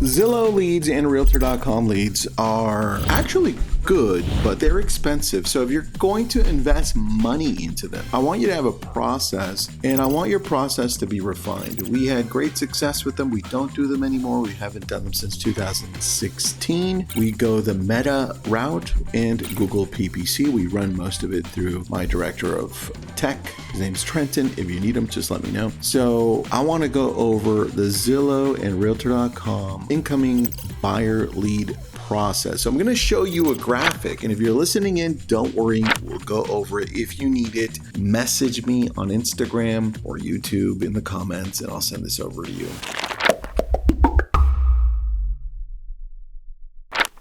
Zillow leads and Realtor.com leads are actually good, but they're expensive. So if you're going to invest money into them, I want you to have a process, and I want your process to be refined. We had great success with them. We don't do them anymore. We haven't done them since 2016. We go the Meta route and Google PPC. We run most of it through my director of tech. His name's Trenton. If you need him, just let me know. So I want to go over the Zillow and Realtor.com incoming buyer lead process. So I'm going to show you a graphic, and if you're listening in, don't worry, we'll go over it. If you need it, message me on Instagram or YouTube in the comments, and I'll send this over to you.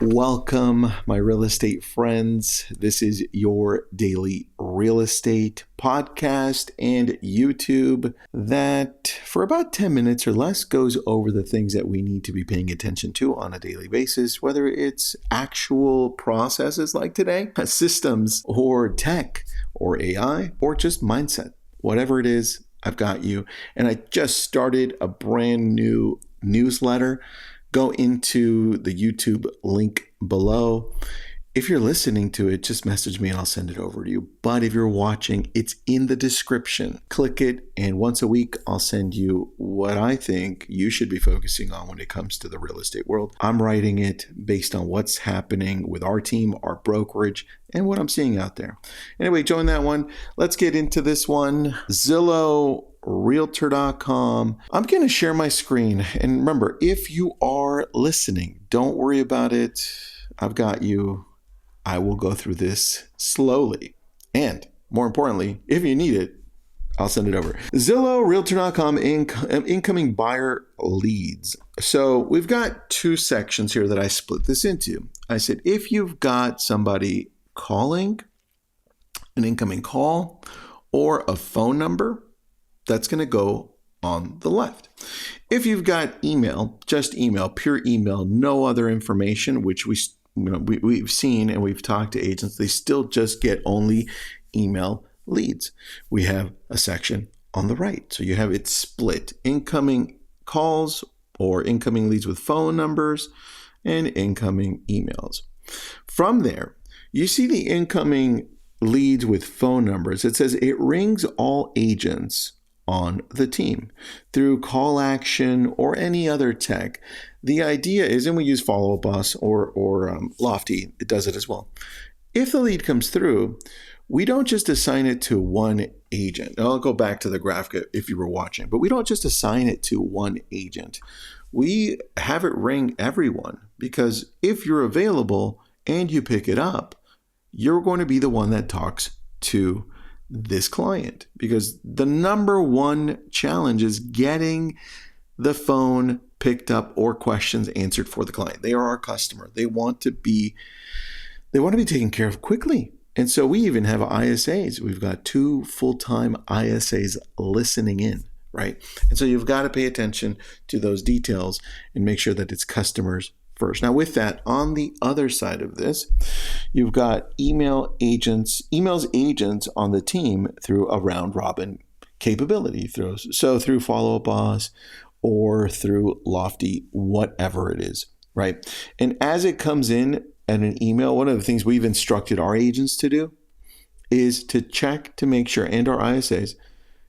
Welcome, my real estate friends. This is your daily real estate podcast and YouTube that for about 10 minutes or less goes over the things that we need to be paying attention to on a daily basis, whether it's actual processes like today, systems or tech or AI or just mindset. Whatever it is, I've got you. And I just started a brand new newsletter. Go into the YouTube link below. If you're listening to it, just message me and I'll send it over to you. But if you're watching, it's in the description. Click it, and once a week, I'll send you what I think you should be focusing on when it comes to the real estate world. I'm writing it based on what's happening with our team, our brokerage, and what I'm seeing out there. Anyway, join that one. Let's get into this one. Zillow, Realtor.com. I'm going to share my screen. And remember, if you are listening, don't worry about it. I've got you. I will go through this slowly. And more importantly, if you need it, I'll send it over. Zillow, Realtor.com, incoming buyer leads. So we've got two sections here that I split this into. I said, if you've got somebody calling, an incoming call, or a phone number, that's going to go on the left. If you've got email, just email, pure email, no other information, which we've seen and we've talked to agents, they still just get only email leads. We have a section on the right. So you have it split: incoming calls or incoming leads with phone numbers and incoming emails. From there, you see the incoming leads with phone numbers. It says it rings all agents on the team through call action or any other tech. The idea is, and we use Follow Up Boss or Lofty, it does it as well. If the lead comes through, we don't just assign it to one agent. Now, I'll go back to the graphic if you were watching, but we don't just assign it to one agent. We have it ring everyone, because if you're available and you pick it up, you're going to be the one that talks to this client, because the number one challenge is getting the phone picked up or questions answered for the client. They are our customer. They want to be taken care of quickly. And so we even have ISAs. We've got 2 full-time ISAs listening in, right? And so you've got to pay attention to those details and make sure that it's customers first. Now, with that, on the other side of this, you've got emails agents on the team through a round robin capability, through Follow Up Boss or through Lofty, whatever it is, right? And as it comes in at an email, one of the things we've instructed our agents to do is to check to make sure, and our ISAs,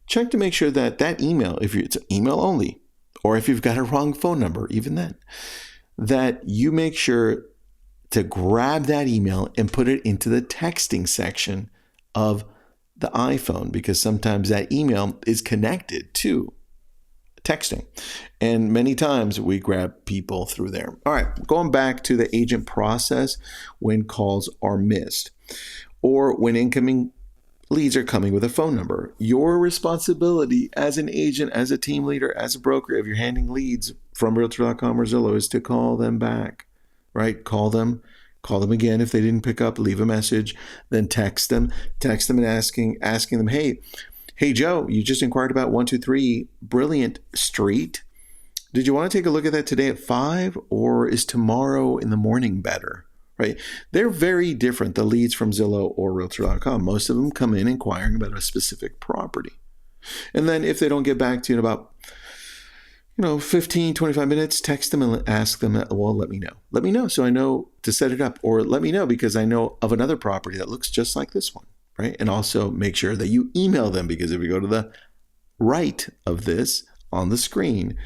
check to make sure that that email, if it's email only, or if you've got a wrong phone number, even then, that you make sure to grab that email and put it into the texting section of the iPhone, because sometimes that email is connected to texting. And many times we grab people through there. All right, going back to the agent process when calls are missed or when incoming leads are coming with a phone number. Your responsibility as an agent, as a team leader, as a broker, if you're handling leads from Realtor.com or Zillow, is to call them back, right? Call them again if they didn't pick up, leave a message, then text them and asking them, hey Joe, you just inquired about 123 Brilliant Street. Did you want to take a look at that today at 5, or is tomorrow in the morning better? Right? They're very different, the leads from Zillow or Realtor.com. Most of them come in inquiring about a specific property. And then if they don't get back to you in about 15, 25 minutes, text them and ask them, well, let me know. Let me know so I know to set it up, or let me know because I know of another property that looks just like this one, right? And also make sure that you email them, because if you go to the right of this on the screen,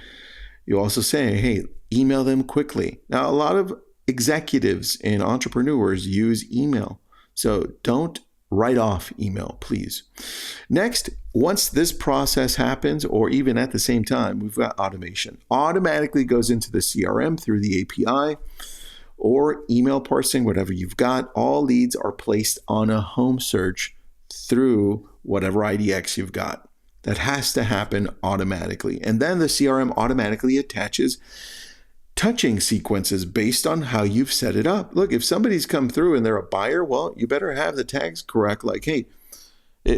you also say, hey, email them quickly. Now, a lot of executives and entrepreneurs use email, so don't write off email, please. Next, once this process happens, or even at the same time, we've got automation. Automatically goes into the CRM through the API or email parsing, whatever you've got. All leads are placed on a home search through whatever IDX you've got. That has to happen automatically. And then the CRM automatically attaches touching sequences based on how you've set it up. Look, if somebody's come through and they're a buyer, well, you better have the tags correct. Like, hey,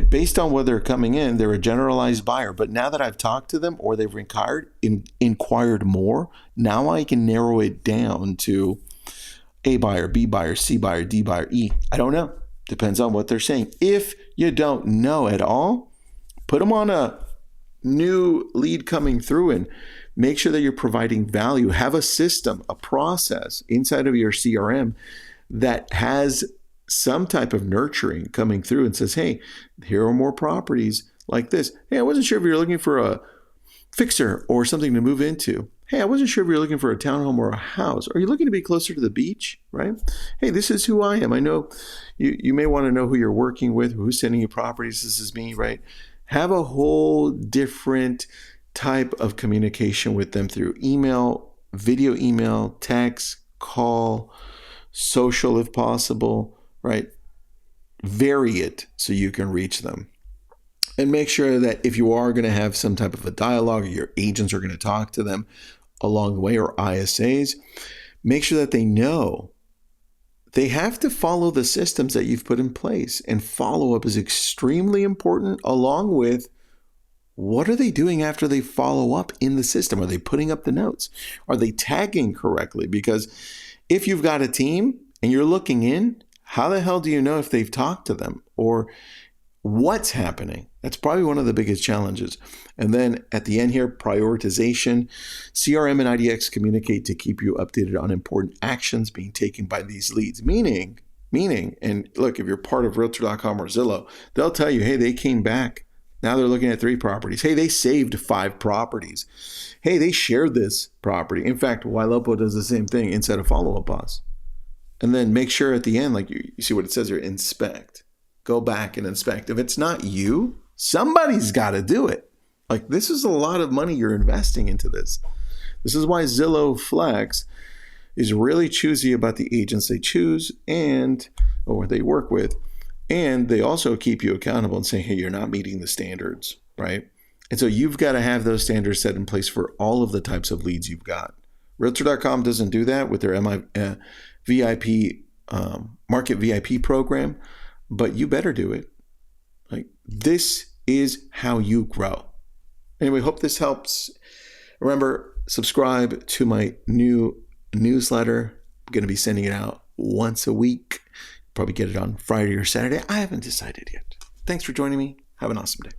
based on where they're coming in, they're a generalized buyer. But now that I've talked to them or they've inquired more, now I can narrow it down to A buyer, B buyer, C buyer, D buyer, E. I don't know. Depends on what they're saying. If you don't know at all, put them on a new lead coming through and make sure that you're providing value. Have a system, a process inside of your CRM that has some type of nurturing coming through and says, hey, here are more properties like this. Hey, I wasn't sure if you're looking for a fixer or something to move into. Hey, I wasn't sure if you're looking for a townhome or a house. Are you looking to be closer to the beach, right? Hey, this is who I am. I know you may want to know who you're working with, who's sending you properties. This is me, right? Have a whole different type of communication with them through email, video email, text, call, social if possible, right? Vary it so you can reach them. And make sure that if you are going to have some type of a dialogue, or your agents are going to talk to them along the way, or ISAs, make sure that they know they have to follow the systems that you've put in place. And follow-up is extremely important, along with what are they doing after they follow up in the system? Are they putting up the notes? Are they tagging correctly? Because if you've got a team and you're looking in, how the hell do you know if they've talked to them or what's happening? That's probably one of the biggest challenges. And then at the end here, prioritization. CRM and IDX communicate to keep you updated on important actions being taken by these leads. Meaning, and look, if you're part of Realtor.com or Zillow, they'll tell you, hey, they came back. Now they're looking at 3 properties. Hey, they saved 5 properties. Hey, they shared this property. In fact, Ylopo does the same thing inside of Follow Up Boss. And then make sure at the end, like you see what it says here, inspect. Go back and inspect. If it's not you, somebody's got to do it. Like, this is a lot of money you're investing into this. This is why Zillow Flex is really choosy about the agents they choose or they work with. And they also keep you accountable and say, hey, you're not meeting the standards, right? And so you've got to have those standards set in place for all of the types of leads you've got. Realtor.com doesn't do that with their VIP Market VIP program, but you better do it. Like, this is how you grow. Anyway, hope this helps. Remember, subscribe to my new newsletter. I'm going to be sending it out once a week. Probably get it on Friday or Saturday. I haven't decided yet. Thanks for joining me. Have an awesome day.